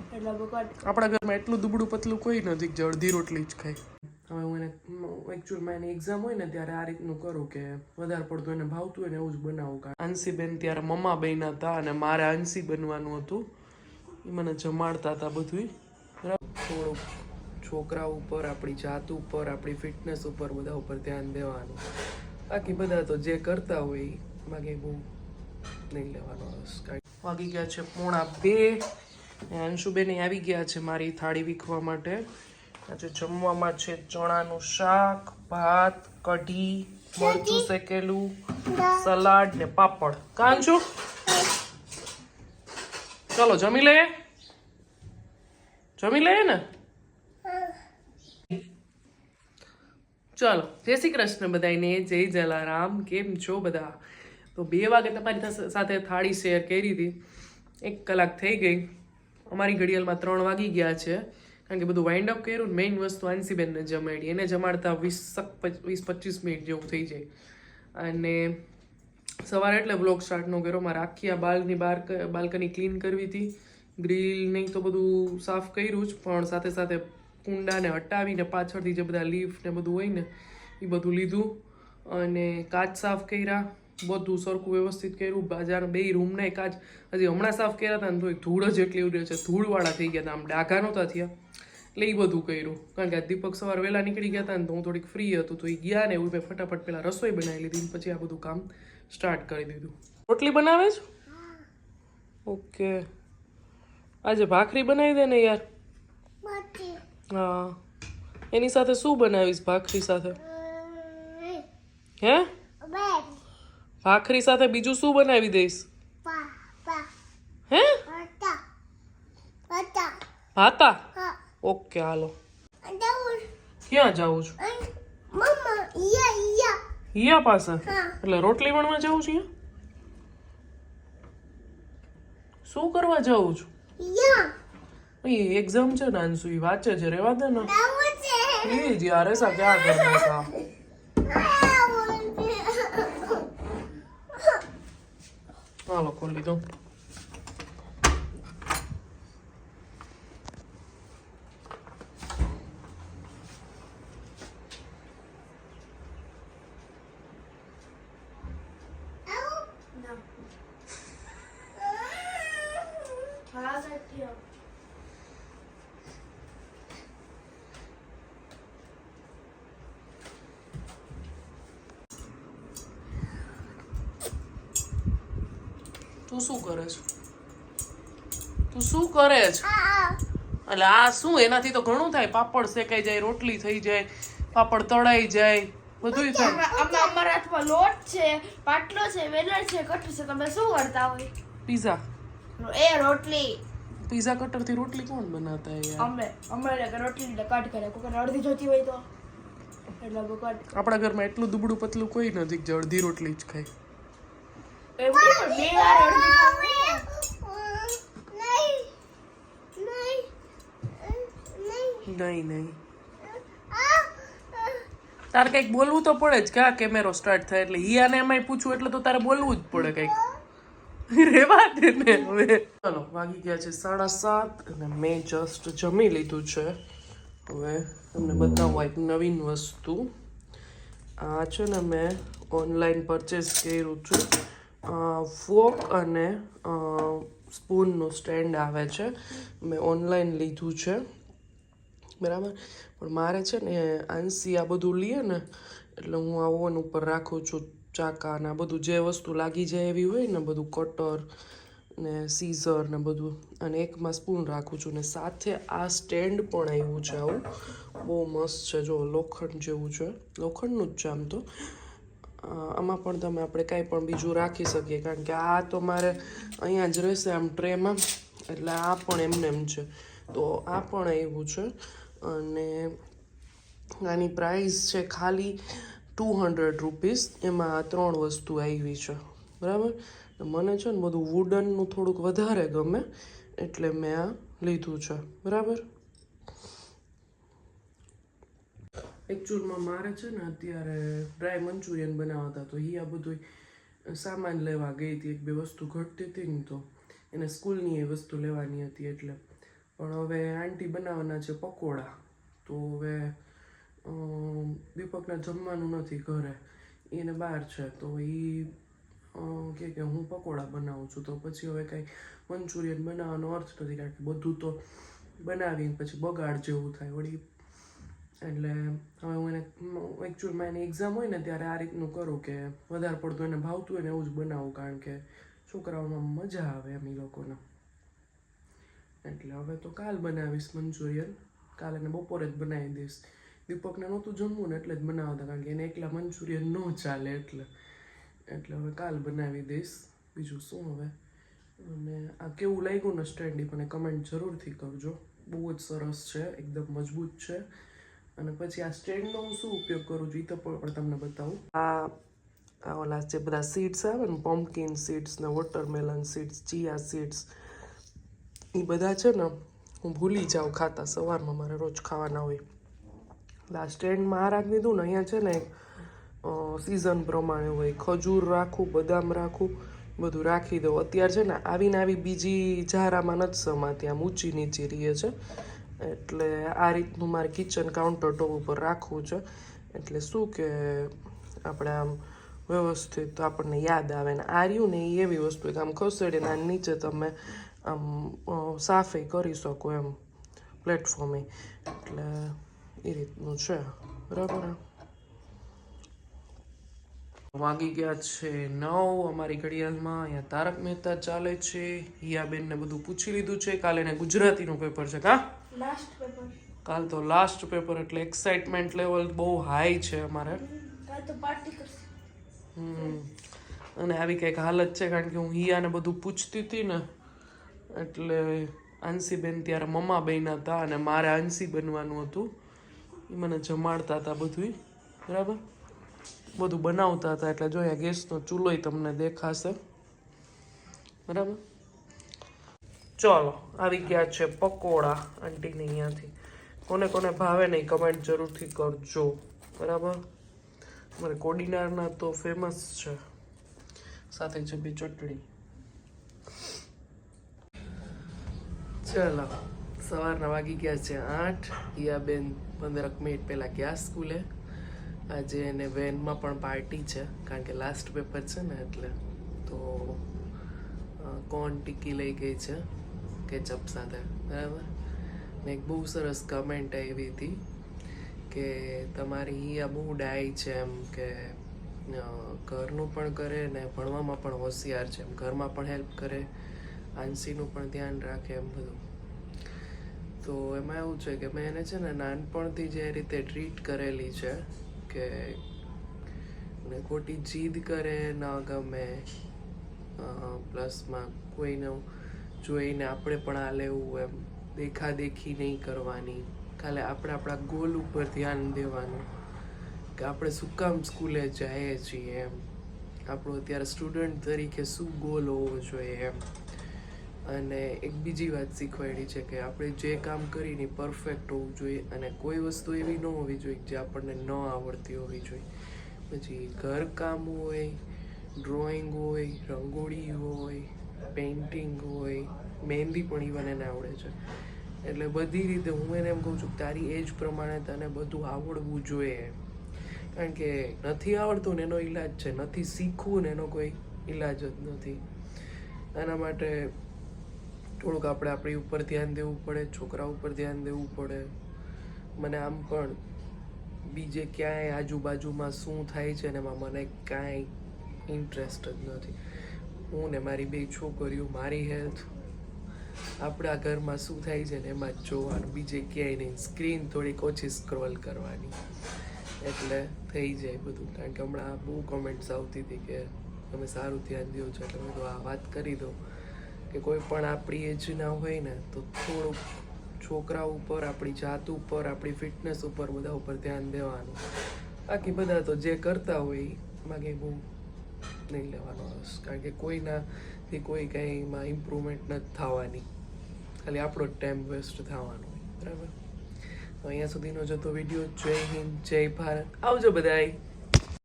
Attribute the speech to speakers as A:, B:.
A: આપણા ઘરમાં એટલું દુબળું પતલું કોઈ નથી જે અડધી રોટલી જ ખાય. હવે હું એને એકચ્યુઅલમાં એની એક્ઝામ હોય ને ત્યારે આ રીતનું કરું કે વધારે પડતું એને ભાવતું હોય ને એવું જ બનાવું. અંશીબેન ત્યારે મમ્મા બન્યા હતા અને મારે અંશી બનવાનું હતું. એ મને જમાડતા હતા બધું. થોડુંક છોકરા ઉપર, આપણી જાત ઉપર, આપણી ફિટનેસ ઉપર, બધા ઉપર ધ્યાન દેવાનું. બાકી બધા તો જે કરતા હોય બાકી બહુ નહીં લેવાનું. વાગી ગયા છે 1:45. અંશુબેન આવી ગયા છે મારી થાળી વીખવા માટે. આજે જમવામાં છે ચણાનું શાક, ભાત, કઢી, મરચું શેકેલું, સલાડ ને પાપડ. કાંચુ ચલો જમી લઈએ. જમી લઈએ ને. ચલો જય શ્રી કૃષ્ણ બધાને. જય જલારામ. કેમ છો બધા? તો 2 વાગે તમારી સાથે થાળી શેર કરી હતી. 1 કલાક થઈ ગઈ. અમારી ઘડિયાળમાં 3 વાગી ગયા છે. કારણ કે બધું વાઇન્ડ અપ કર્યું. મેઇન વસ્તુ આંસીબેનને જમાડી. એને જમાડતા 20-25 મિનિટ જેવું થઈ જાય. અને સવારે એટલે વ્લોગ સ્ટાર્ટ ન કર્યો. મારે આખી આ બાલ્કની ક્લીન કરવી હતી. ગ્રીલ નહીં તો બધું સાફ કર્યું જ, પણ સાથે સાથે કુંડાને હટાવીને પાછળથી જે બધા લીફ ને બધું હોય ને એ બધું લીધું. અને કાચ સાફ કર્યા. બધું સરખું વ્યવસ્થિત કર્યું. બાજારના 2 રૂમના કાચ હજી હમણાં સાફ કર્યા હતા ને તો ધૂળ જ એટલી ઉડે છે. ધૂળવાળા થઈ ગયા હતા. આમ ડાઘા નહોતા થયા. એટલે એ બધું કર્યું. કારણ કે દીપક સવારે વહેલા નીકળી ગયા હતા ને તો હું થોડીક ફ્રી હતું. તો એ ગયા ને એવું મેં ફટાફટ પહેલાં રસોઈ બનાવી લીધી. પછી આ બધું કામ સ્ટાર્ટ કરી દીધું. રોટલી બનાવે છે? ઓકે. આજે ભાખરી બનાવી દે ને યાર. હા. એની સાથે શું બનાવીશ? ભાખરી સાથે હે? ભાખરી સાથે બીજું શું બનાવી દઈશ? હે? ભાતા? ઓકે હાલો. ક્યાં જાઉં છું? હિયા પાસે? એટલે રોટલી વણવા જાઉં છું? શું કરવા જાઉં છું? એક્ઝામ છે ને અંશુ, ઈ વાંચે છે. રેવા દે ને પ્લીઝ યાર. ऐसा क्या करना था? હાલો ખોલી દો. તું શું કરે છે? તું શું કરે છે? એટલે આ શું? એનાથી તો ઘણું થાય. પાપડ શેકાઈ જાય, રોટલી થઈ જાય, પાપડ તળાઈ જાય, બધું થાય.
B: અમારા હાથમાં લોટ છે, પાટલો છે, વેલણ છે, કટર છે. તમે શું કરતા હોય?
A: પીઝા.
B: એ રોટલી.
A: પીઝા કટર થી રોટલી કોણ બનાવતા હે યાર?
B: અમે રોટલી ને કટ કરે. કોઈ અડધી જોતી હોય તો એટલે કટ.
A: આપણા ઘરમાં એટલું દુબળું પતલું કોઈ નથી જે અડધી રોટલી જ ખાય. નહીં તારે કઈક બોલવું તો પડે જ. ક્યાં કેમેરો સ્ટાર્ટ થાય એટલે હિયાને એમાંય પૂછવું એટલે તો તારે બોલવું જ પડે કઈક. રેવા દે ને હવે. ચાલો વાગી ગયા છે 7:30 અને મેં જસ્ટ જમી લીધું છે. હવે તમને બતાવું એક નવીન વસ્તુ. આ છે ને મેં ઓનલાઈન પરચેસ કર્યું છું. ફોક અને સ્પૂનનું સ્ટેન્ડ આવે છે. મેં ઓનલાઈન લીધું છે બરાબર. પણ મારે છે ને આંસી આ બધું લઈએ ને એટલે હું આ ઓવન ઉપર રાખું છું. ચાકા ને બધું જે વસ્તુ લાગી જાય એવી હોય ને બધું, કટર ને સીઝર ને બધું. અને એકમાં સ્પૂન રાખું છું. ને સાથે આ સ્ટેન્ડ પણ આવ્યું છે. આવું બહુ મસ્ત છે. જો લોખંડ જેવું છે. લોખંડનું જ છે આમ તો. આમાં પણ તમે આપણે કાંઈ પણ બીજું રાખી શકીએ. કારણ કે આ તો મારે અહીંયા જ રહેશે આમ ટ્રેમાં. એટલે આ પણ એમને એમ છે. તો આ પણ આવ્યું છે. અને આની પ્રાઇસ છે ખાલી 200 રૂપીસ. એમાં 3 વસ્તુ આવી છે બરાબર. મને છે ને બધું વુડનનું થોડુંક વધારે ગમે એટલે મેં આ લીધું છે બરાબર. એકચ્યુઅલમાં મારે છે ને અત્યારે ડ્રાય મંચુરિયન બનાવતા તો એ આ બધું સામાન લેવા ગઈ હતી. 1-2 વસ્તુ ઘટતી હતી ને તો એને સ્કૂલની એ વસ્તુ લેવાની હતી એટલે પણ હવે આંટી બનાવવાના છે પકોડા. તો હવે દીપકને જમવાનું નથી ઘરે, એને બહાર છે. તો એ કે હું પકોડા બનાવું છું. તો પછી હવે કાંઈ મંચુરિયન બનાવવાનો અર્થ નથી, કારણ કે બધું તો બનાવીને પછી બગાડ જેવું થાય વળી. એટલે હવે હું એને એકચ્યુઅલમાં એની એક્ઝામ હોય ને ત્યારે આ રીતનું કરું કે વધારે પડતું એને ભાવતું હોય ને એવું જ બનાવું, કારણ કે છોકરાઓમાં મજા આવે એમ એ લોકોને. એટલે હવે તો કાલ બનાવીશ મંચુરિયન, કાલે એને બપોરે જ બનાવી દઈશ. દીપકને નહોતું જમવું ને એટલે જ બનાવતા, કારણ કે એને એકલા મંચુરિયન ન ચાલે એટલે હવે કાલ બનાવી દઈશ. બીજું શું હવે. અને આ કેવું લાગ્યું ને સ્ટેન્ડ, મને કમેન્ટ જરૂરથી કરજો. બહુ જ સરસ છે, એકદમ મજબૂત છે. અને પછી આ સ્ટેન્ડનો હું શું ઉપયોગ કરું છું એ તો પણ તમને બતાવું. આ ઓલા જે બધા સીડ્સ આવે ને, પમ્પકિન સીડ્સ ને વોટરમેલન સીડ્સ, ચિયા સીડ્સ, એ બધા છે ને હું ભૂલી જાઉં ખાતા. સવારમાં મારે રોજ ખાવાના હોય. એટલે આ સ્ટેન્ડમાં આ રાખી દીધું ને, અહીંયા છે ને સિઝન પ્રમાણે હોય. ખજૂર રાખું, બદામ રાખું, બધું રાખી દઉં. અત્યારે છે ને આવી બીજી ઝારામાં નથી સમાતી, આમ ઊંચી નીચી રહે છે. એટલે આ રીતનું મારે કિચન કાઉન્ટર ટોપ ઉપર રાખવું છે. એટલે શું કે આપણે આમ વ્યવસ્થિત આપણને યાદ આવે. ને આ રહ્યું ને એ એવી વસ્તુ કે આમ ખસેડીને આની નીચે તમે આમ સાફે કરી શકો એમ, પ્લેટફોર્મે. એટલે એ રીતનું છે, બરાબર. વાગી ગયા છે 9 અમારી ઘડિયાળમાં. અહીંયા તારક મહેતા ચાલે છે. હિયાબેનને બધું પૂછી લીધું છે. કાલે એને ગુજરાતીનું પેપર છે.
B: Last paper.
A: કાલ તો લાસ્ટ પેપર, એટલે એક્સાઇટમેન્ટ લેવલ બહુ હાઈ છે અમારે.
B: કાલ તો પાર્ટી કરશે.
A: અને આવી કંઈક હાલત છે, કારણ કે હું હિયાને બધું પૂછતી હતી ને, એટલે આંસીબેન ત્યારે મમ્મા બન્યા હતા અને મારે આંસી બનવાનું હતું. એ મને જમાડતા હતા બધું, બરાબર, બધું બનાવતા હતા. એટલે જો અહીંયા ગેસનો ચૂલોય તમને દેખાશે, બરાબર. ચલો, આવી ગયા છે પકોડા આંટીને અહીંયાથી. કોને કોને ભાવે નહીં કમેન્ટ જરૂરથી કરજો, બરાબર. મારે કોડીનારના તો ફેમસ છે, સાથે છે બી ચટણી. ચલો, સવારના વાગી ગયા છે 8. હિયાબેન 15 મિનિટ પહેલાં ગયા સ્કૂલે. આજે એને વેનમાં પણ પાર્ટી છે, કારણ કે લાસ્ટ પેપર છે ને એટલે. તો કોર્ન ટિક્કી લઈ ગઈ છે કેચઅપ સાથે, બરાબર. ને એક બહુ સરસ કમેન્ટ આવી હતી કે તમારી હિયા બહુ ડાય છે, એમ કે ઘરનું પણ કરે ને ભણવામાં પણ હોશિયાર છે, એમ ઘરમાં પણ હેલ્પ કરે, આંસીનું પણ ધ્યાન રાખે, એમ બધું. તો એમાં એવું છે કે મેં એને છે ને નાનપણથી જે રીતે ટ્રીટ કરેલી છે કે ખોટી જીદ કરે ન ગમે, પ્લસમાં કોઈને જોઈને આપણે પણ આ લેવું, એમ દેખાદેખી નહીં કરવાની. ખાલી આપણે આપણા ગોલ ઉપર ધ્યાન દેવાનું કે આપણે શું કામ સ્કૂલે જઈએ છીએ, એમ આપણો અત્યારે સ્ટુડન્ટ તરીકે શું ગોલ હોવો જોઈએ, એમ. અને એક બીજી વાત શીખવાડી છે કે આપણે જે કામ કરીને પરફેક્ટ હોવું જોઈએ, અને કોઈ વસ્તુ એવી ન હોવી જોઈએ જે આપણને ન આવડતી હોવી જોઈએ. પછી ઘરકામ હોય, ડ્રોઈંગ હોય, રંગોળી હોય, પેઇન્ટિંગ હોય, મહેંદી પણ ઇવન એને આવડે છે. એટલે બધી રીતે હું એને એમ કહું છું કે તારી એજ પ્રમાણે તને બધું આવડવું જોઈએ, કારણ કે નથી આવડતું ને એનો ઈલાજ છે, નથી શીખવું ને એનો કોઈ ઈલાજ જ નથી. એના માટે થોડુંક આપણે આપણી ઉપર ધ્યાન દેવું પડે, છોકરા ઉપર ધ્યાન દેવું પડે. મને આમ પણ બીજે ક્યાંય આજુબાજુમાં શું થાય છે ને એમાં મને કાંઈ ઇન્ટરેસ્ટ જ નથી. હું ને મારી 2 છોકરીઓ, મારી હેલ્થ, આપણા ઘરમાં શું થાય છે ને એમાં જ જોવાનું, બીજે ક્યાંય નહીં. સ્ક્રીન થોડીક ઓછી સ્ક્રોલ કરવાની, એટલે થઈ જાય બધું. કારણ કે હમણાં બહુ કમેન્ટ્સ આવતી હતી કે તમે સારું ધ્યાન દો છો, એટલે મેં આ વાત કરી દઉં કે કોઈ પણ આપણી એજના હોય ને તો થોડુંક છોકરા ઉપર, આપણી જાત ઉપર, આપણી ફિટનેસ ઉપર, બધા ઉપર ધ્યાન દેવાનું. બાકી બધા તો જે કરતા હોય એમાં કંઈ બહુ નહીં લેવાનો બસ, કારણ કે કોઈનાથી કોઈ કંઈમાં ઇમ્પ્રુવમેન્ટ નથી થવાની, ખાલી આપણો જ ટાઈમ વેસ્ટ થવાનો હોય, બરાબર. તો અહીંયા સુધીનો જતો વિડીયો. જય હિન્દ, જય ભારત, આવજો બધાય.